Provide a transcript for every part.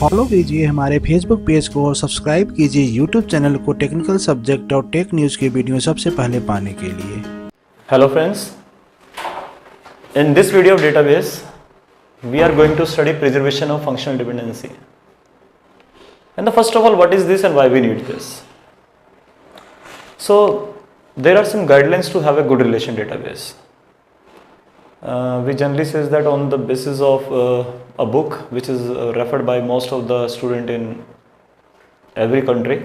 Follow कीजिए हमारे Facebook page को और सब्सक्राइब कीजिए यूट्यूब चैनल को टेक्निकल सब्जेक्ट और टेक न्यूज़ की वीडियो सबसे पहले पाने के लिए। Hello friends, in this video of database we are going to study preservation of functional dependency. And the first of all, what is this and why we need this? So there are some guidelines to have a good relation database. We generally says that on the basis of a book which is referred by most of the student in every country,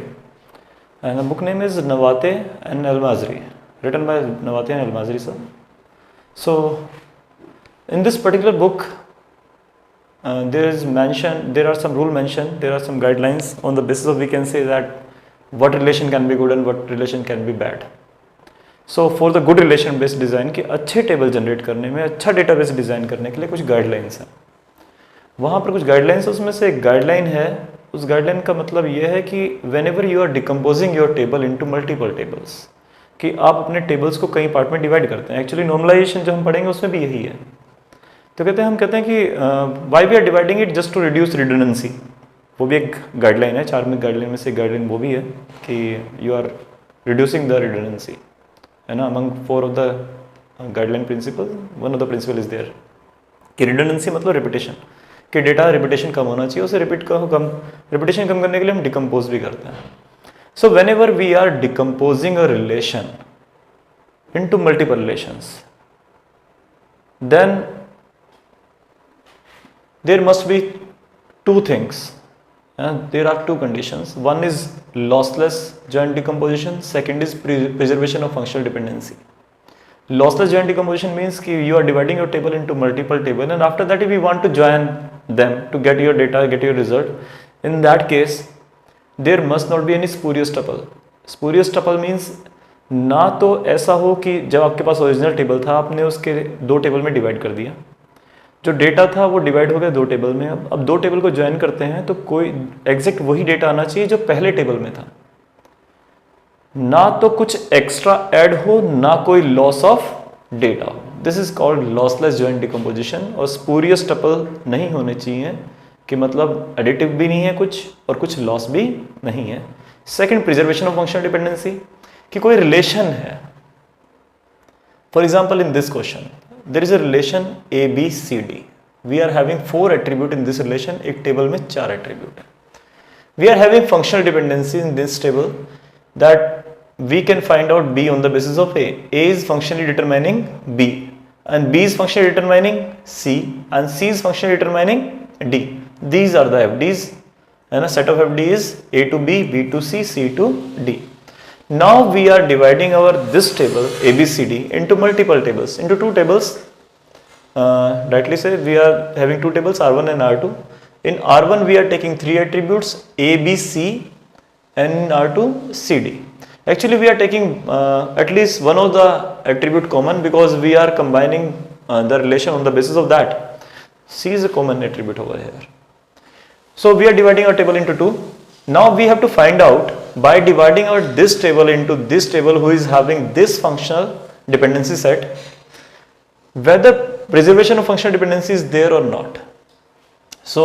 and the book name is Nawate and Al-Mazri, written by Nawate and Al-Mazri sir. So in this particular book there are some rule mentioned, there are some guidelines on the basis of we can say that what relation can be good and what relation can be bad. So for the good relation based design कि अच्छे table generate करने में, अच्छा database design करने के लिए कुछ guidelines हैं. वहाँ पर कुछ गाइडलाइंस, उसमें से एक गाइडलाइन है. उस गाइडलाइन का मतलब ये है कि whenever you are decomposing your table into multiple tables, कि आप अपने टेबल्स को कई पार्ट में डिवाइड करते हैं. एक्चुअली नॉर्मलाइजेशन जो हम पढ़ेंगे उसमें भी यही है. तो हम कहते हैं कि why we are dividing it just to reduce redundancy. वो भी एक गाइडलाइन है, 4 में गाइडलाइन में से गाइडलाइन वो भी है कि you are reducing the redundancy, है ना. Among 4 of the guideline principle, one of the principle is there कि रिडंडेंसी मतलब रिपीटेशन, कि डेटा रिपीटेशन कम होना चाहिए. उसे रिपीटेशन कम करने के लिए हम डिकम्पोज भी करते हैं. So whenever we are decomposing a relation into multiple relations, then there must be 2 things. There are 2 conditions. One is lossless joint decomposition, second is preservation of functional dependency. Lossless joint decomposition means कि you are dividing your table into multiple tables, and after that if you want to join them to get your data, get your result, in that case there must not be any spurious tuple. Spurious tuple means ना तो ऐसा हो कि जब आपके पास original table था आपने उसके 2 टेबल में डिवाइड कर दिया, जो डेटा था वो डिवाइड हो गया 2 टेबल में. अब 2 टेबल को ज्वाइन करते हैं तो कोई एग्जैक्ट वही डेटा आना चाहिए जो पहले टेबल में था, ना तो कुछ एक्स्ट्रा ऐड हो, ना कोई लॉस ऑफ डेटा हो. This is called lossless joint decomposition. और स्पूरियस टपल नहीं होने चाहिए, कि मतलब एडिटिव भी नहीं है कुछ और कुछ लॉस भी नहीं है. Second, preservation of functional dependency, कि कोई रिलेशन है. For example in this question there is a relation ABCD. We are having 4 attribute in this relation. एक टेबल में 4 attribute है. We are having functional dependency in this table that we can find out B on the basis of A. A is functionally determining B, and B is functionally determining C, and C is functionally determining D. These are the FDs, and a set of FD is A to B, B to C, C to D. Now we are dividing this table ABCD into multiple tables, into 2 tables. Rightly say we are having 2 tables, R1 and R2. In R1 we are taking 3 attributes A, B, C, and in R2 C, D. Actually we are taking at least one of the attribute common, because we are combining the relation on the basis of that. C is a common attribute over here. So we are dividing our table into 2. Now we have to find out, by dividing out this table into this table who is having this functional dependency set, whether preservation of functional dependency is there or not. So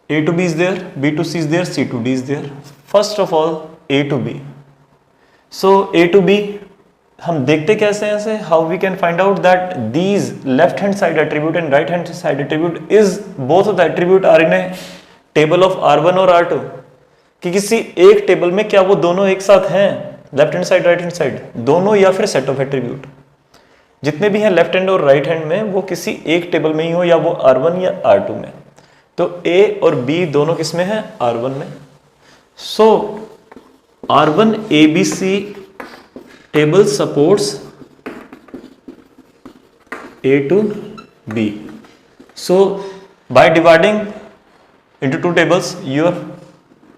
A to B is there, B to C is there, C to D is there. First of all A to B. So A to B हम देखते कैसे हैं ऐसे, how we can find out that these left hand side attribute and right hand side attribute is, both of the attribute are in a table of R1 और R2, कि किसी एक table में क्या वो दोनों एक साथ हैं, left hand side right hand side दोनों, या फिर सेट ऑफ एट्रीब्यूट जितने भी हैं लेफ्ट हैंड और राइट हैंड में वो किसी एक टेबल में ही हो, या वो R1 या R2 में. तो A और B दोनों किस में है, R1 में. सो R1 ABC table supports A to B. So by dividing into 2 tables,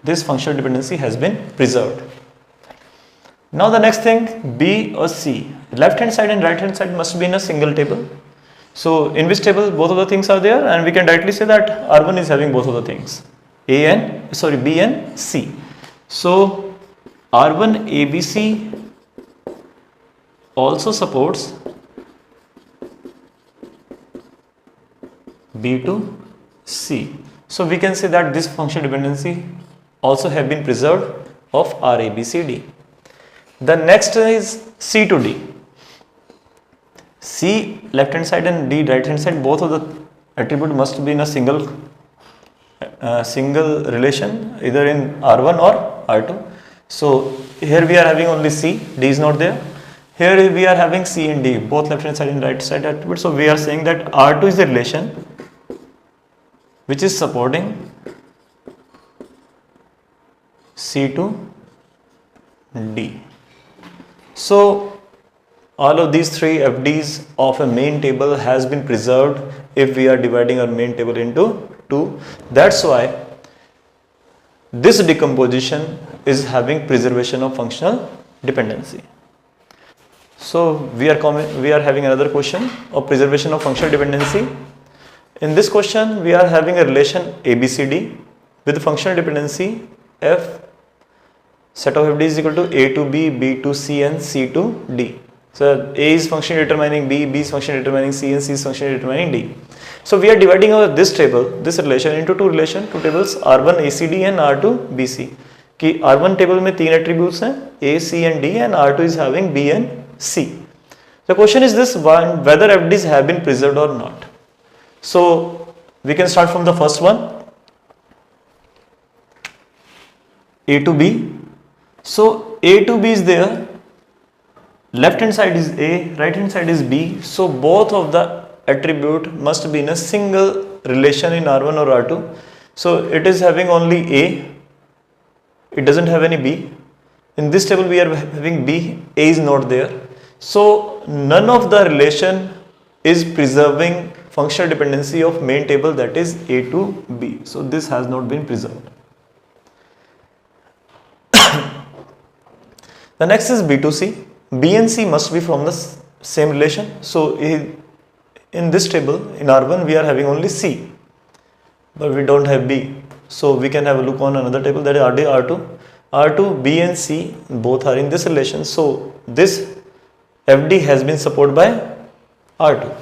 this functional dependency has been preserved. Now the next thing, B or C, left hand side and right hand side must be in a single table. So in which table both of the things are there, and we can directly say that R1 is having both of the things, B and C. So R1 ABC also supports B to C. So we can say that this functional dependency also have been preserved of R, A, B, C, D. The next is C to D. C left hand side and D right hand side, both of the attribute must be in a single relation, either in R1 or R2. So here we are having only C, D is not there. Here we are having C and D, both left hand side and right side attribute. So we are saying that R2 is the relation which is supporting C to D. So all of these three FDs of a main table has been preserved if we are dividing our main table into two. That's why this decomposition is having preservation of functional dependency. So we are having another question of preservation of functional dependency. In this question we are having a relation ABCD with functional dependency F, set of FD is equal to A to B, B to C and C to D. So A is functionally determining B, B is functionally determining C and C is functionally determining D. So we are dividing our this table, this relation into two tables R1 ACD and R2 BC. कि R1 table में तीन attributes हैं A, C and D and R2 is having B and C. The question is this one, whether FDs have been preserved or not. So we can start from the first one, A to B. So A to B is there. Left hand side is A, right hand side is B. So both of the attribute must be in a single relation in R1 or R2. So it is having only A, it doesn't have any B. In this table we are having B, A is not there. So none of the relation is preserving functional dependency of main table, that is A to B. So this has not been preserved. The next is B to C. B and C must be from the same relation. So in this table in R1 we are having only C, but we don't have B. So we can have a look on another table, that is R2. R2, B and C both are in this relation. So this FD has been supported by R2.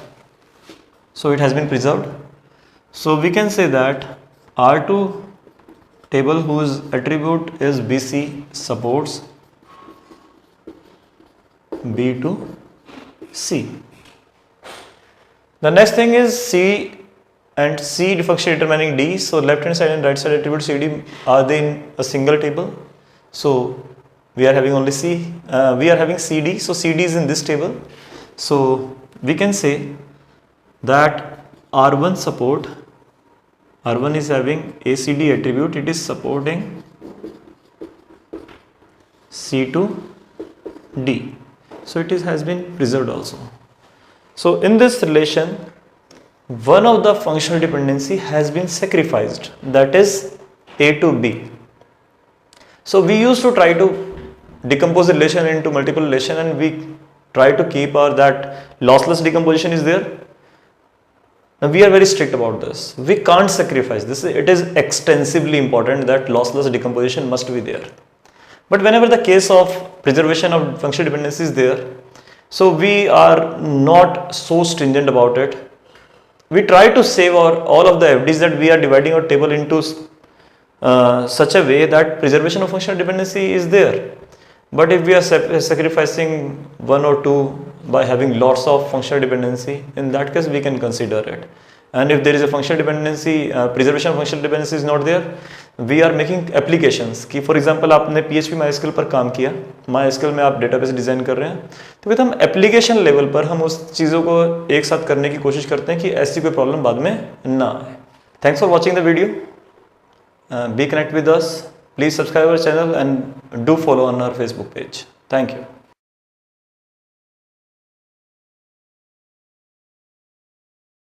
So it has been preserved. So we can say that R2 table whose attribute is BC supports B to C. The next thing is C and C functionally determining D. So left hand side and right side attribute CD are they in a single table. So we are having only C, we are having CD. So CD is in this table. So we can say that R1 support, R1 is having ACD attribute, it is supporting C to D. So it has been preserved also. So in this relation, one of the functional dependency has been sacrificed, that is A to B. So we used to try to decompose the relation into multiple relation and we try to keep that lossless decomposition is there. Now we are very strict about this. We can't sacrifice this. It is extensively important that lossless decomposition must be there. But whenever the case of preservation of functional dependency is there, so we are not so stringent about it. We try to save all of the FDs that we are dividing our table into such a way that preservation of functional dependency is there. But if we are sacrificing one or two by having lots of functional dependency, in that case we can consider it. And if there is a functional dependency, preservation of functional dependency is not there, we are making applications. कि for example आपने PHP MySQL पर काम किया, MySQL में आप database design कर रहे हैं, तो फिर हम application level पर हम उस चीज़ों को एक साथ करने की कोशिश करते हैं कि ऐसी कोई प्रॉब्लम बाद में ना आए. Thanks for watching the video. Be connected with us. Please subscribe our channel and do follow on our Facebook page. Thank you.